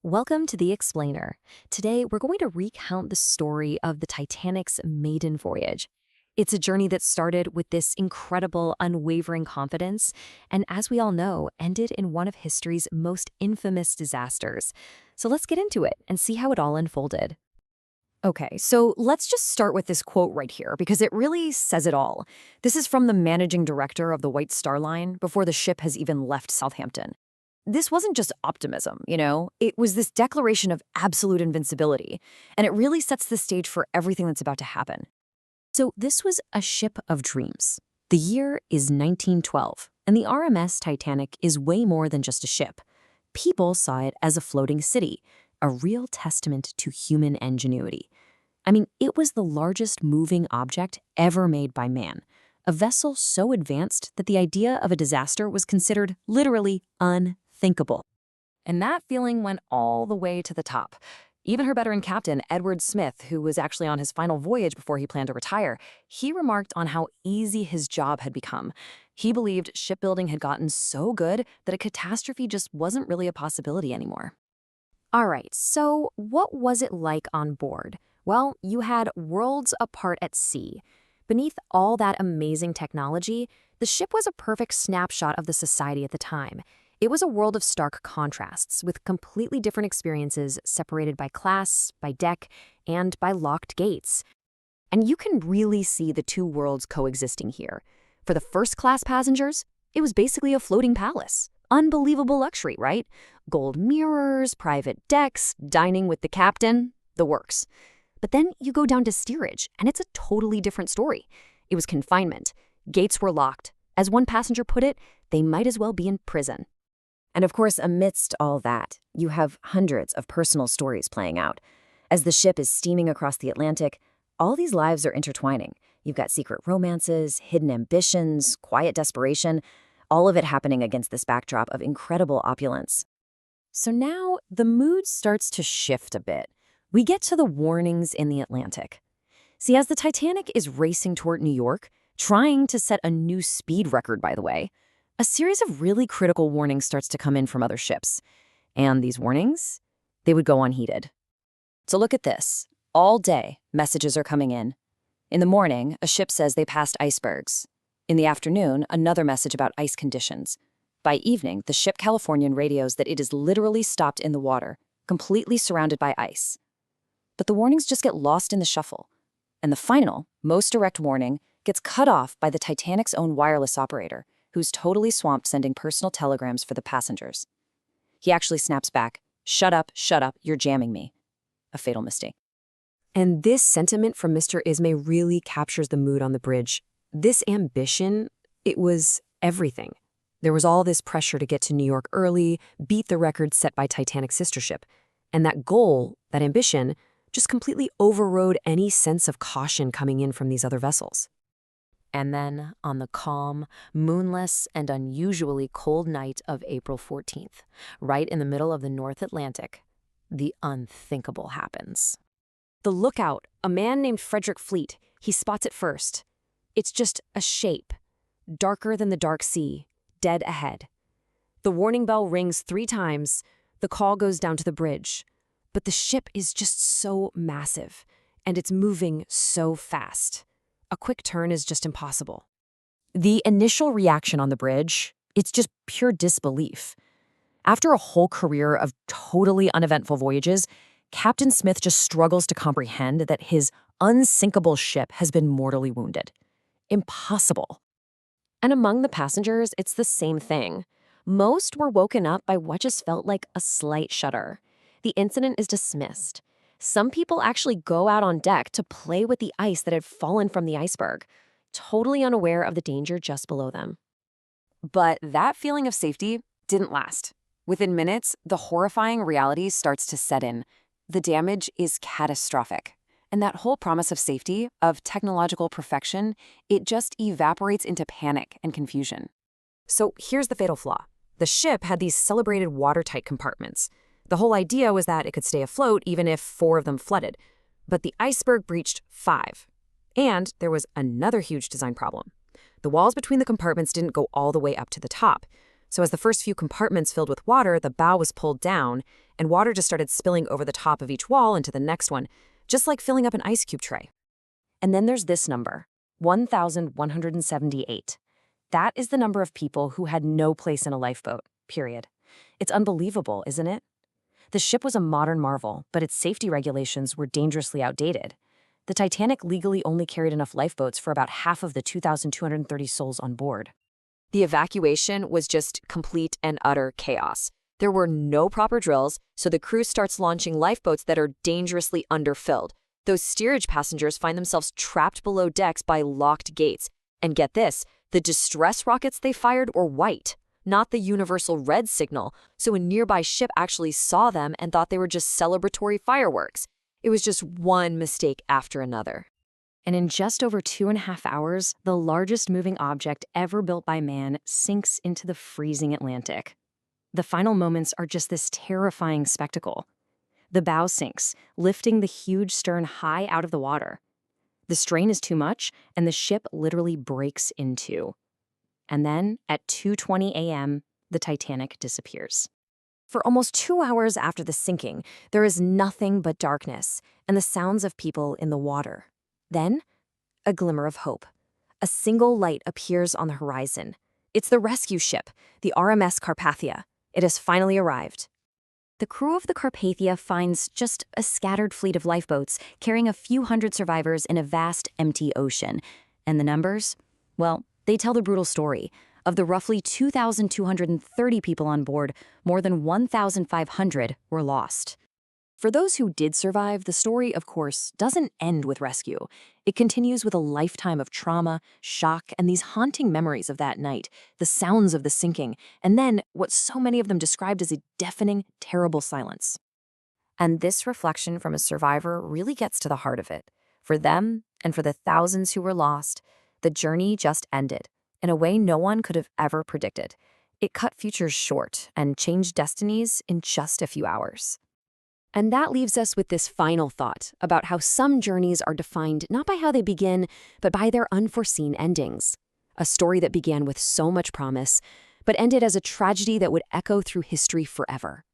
Welcome to The Explainer. Today, we're going to recount the story of the Titanic's maiden voyage. It's a journey that started with this incredible, unwavering confidence, and as we all know, ended in one of history's most infamous disasters. So let's get into it and see how it all unfolded. Okay, so let's just start with this quote right here, because it really says it all. This is from the managing director of the White Star Line before the ship has even left Southampton. This wasn't just optimism, it was this declaration of absolute invincibility, and it really sets the stage for everything that's about to happen. So this was a ship of dreams. The year is 1912, and the RMS Titanic is way more than just a ship. People saw it as a floating city, a real testament to human ingenuity. I mean, it was the largest moving object ever made by man, a vessel so advanced that the idea of a disaster was considered literally unthinkable. And that feeling went all the way to the top. Even her veteran captain, Edward Smith, who was actually on his final voyage before he planned to retire, he remarked on how easy his job had become. He believed shipbuilding had gotten so good that a catastrophe just wasn't really a possibility anymore. All right, so what was it like on board? Well, you had worlds apart at sea. Beneath all that amazing technology, the ship was a perfect snapshot of the society at the time. It was a world of stark contrasts, with completely different experiences separated by class, by deck, and by locked gates. And you can really see the two worlds coexisting here. For the first-class passengers, it was basically a floating palace. Unbelievable luxury, right? Gold mirrors, private decks, dining with the captain, the works. But then you go down to steerage, and it's a totally different story. It was confinement. Gates were locked. As one passenger put it, they might as well be in prison. And of course, amidst all that, you have hundreds of personal stories playing out. As the ship is steaming across the Atlantic, all these lives are intertwining. You've got secret romances, hidden ambitions, quiet desperation, all of it happening against this backdrop of incredible opulence. So now the mood starts to shift a bit. We get to the warnings in the Atlantic. See, as the Titanic is racing toward New York, trying to set a new speed record, by the way, a series of really critical warnings starts to come in from other ships. And these warnings, they would go unheeded. So look at this. All day, messages are coming in. In the morning, a ship says they passed icebergs. In the afternoon, another message about ice conditions. By evening, the ship Californian radios that it is literally stopped in the water, completely surrounded by ice. But the warnings just get lost in the shuffle. And the final, most direct warning gets cut off by the Titanic's own wireless operator, who's totally swamped sending personal telegrams for the passengers. He actually snaps back, shut up, you're jamming me." A fatal mistake. And this sentiment from Mr. Ismay really captures the mood on the bridge. This ambition, it was everything. There was all this pressure to get to New York early, beat the record set by Titanic's sister ship. And that goal, that ambition, just completely overrode any sense of caution coming in from these other vessels. And then, on the calm, moonless, and unusually cold night of April 14th, right in the middle of the North Atlantic, the unthinkable happens. The lookout, a man named Frederick Fleet, he spots it first. It's just a shape, darker than the dark sea, dead ahead. The warning bell rings 3 times, the call goes down to the bridge. But the ship is just so massive, and it's moving so fast. A quick turn is just impossible. The initial reaction on the bridge, it's just pure disbelief. After a whole career of totally uneventful voyages, Captain Smith just struggles to comprehend that his unsinkable ship has been mortally wounded. Impossible. And among the passengers, it's the same thing. Most were woken up by what just felt like a slight shudder. The incident is dismissed. Some people actually go out on deck to play with the ice that had fallen from the iceberg, totally unaware of the danger just below them. But that feeling of safety didn't last. Within minutes, the horrifying reality starts to set in. The damage is catastrophic. And that whole promise of safety, of technological perfection, it just evaporates into panic and confusion. So here's the fatal flaw. The ship had these celebrated watertight compartments. The whole idea was that it could stay afloat even if 4 of them flooded. But the iceberg breached 5. And there was another huge design problem. The walls between the compartments didn't go all the way up to the top. So as the first few compartments filled with water, the bow was pulled down, and water just started spilling over the top of each wall into the next one, just like filling up an ice cube tray. And then there's this number, 1,178. That is the number of people who had no place in a lifeboat, period. It's unbelievable, isn't it? The ship was a modern marvel, but its safety regulations were dangerously outdated. The Titanic legally only carried enough lifeboats for about half of the 2,230 souls on board. The evacuation was just complete and utter chaos. There were no proper drills, so the crew starts launching lifeboats that are dangerously underfilled. Those steerage passengers find themselves trapped below decks by locked gates. And get this, the distress rockets they fired were white, not the universal red signal, so a nearby ship actually saw them and thought they were just celebratory fireworks. It was just one mistake after another. And in just over 2.5 hours, the largest moving object ever built by man sinks into the freezing Atlantic. The final moments are just this terrifying spectacle. The bow sinks, lifting the huge stern high out of the water. The strain is too much, and the ship literally breaks in two. And then, at 2:20 a.m., the Titanic disappears. For almost 2 hours after the sinking, there is nothing but darkness and the sounds of people in the water. Then, a glimmer of hope. A single light appears on the horizon. It's the rescue ship, the RMS Carpathia. It has finally arrived. The crew of the Carpathia finds just a scattered fleet of lifeboats carrying a few hundred survivors in a vast, empty ocean. And the numbers? Well, they tell the brutal story. Of the roughly 2,230 people on board, more than 1,500 were lost. For those who did survive, the story, of course, doesn't end with rescue. It continues with a lifetime of trauma, shock, and these haunting memories of that night, the sounds of the sinking, and then what so many of them described as a deafening, terrible silence. And this reflection from a survivor really gets to the heart of it. For them, and for the thousands who were lost, the journey just ended, in a way no one could have ever predicted. It cut futures short and changed destinies in just a few hours. And that leaves us with this final thought about how some journeys are defined not by how they begin, but by their unforeseen endings. A story that began with so much promise, but ended as a tragedy that would echo through history forever.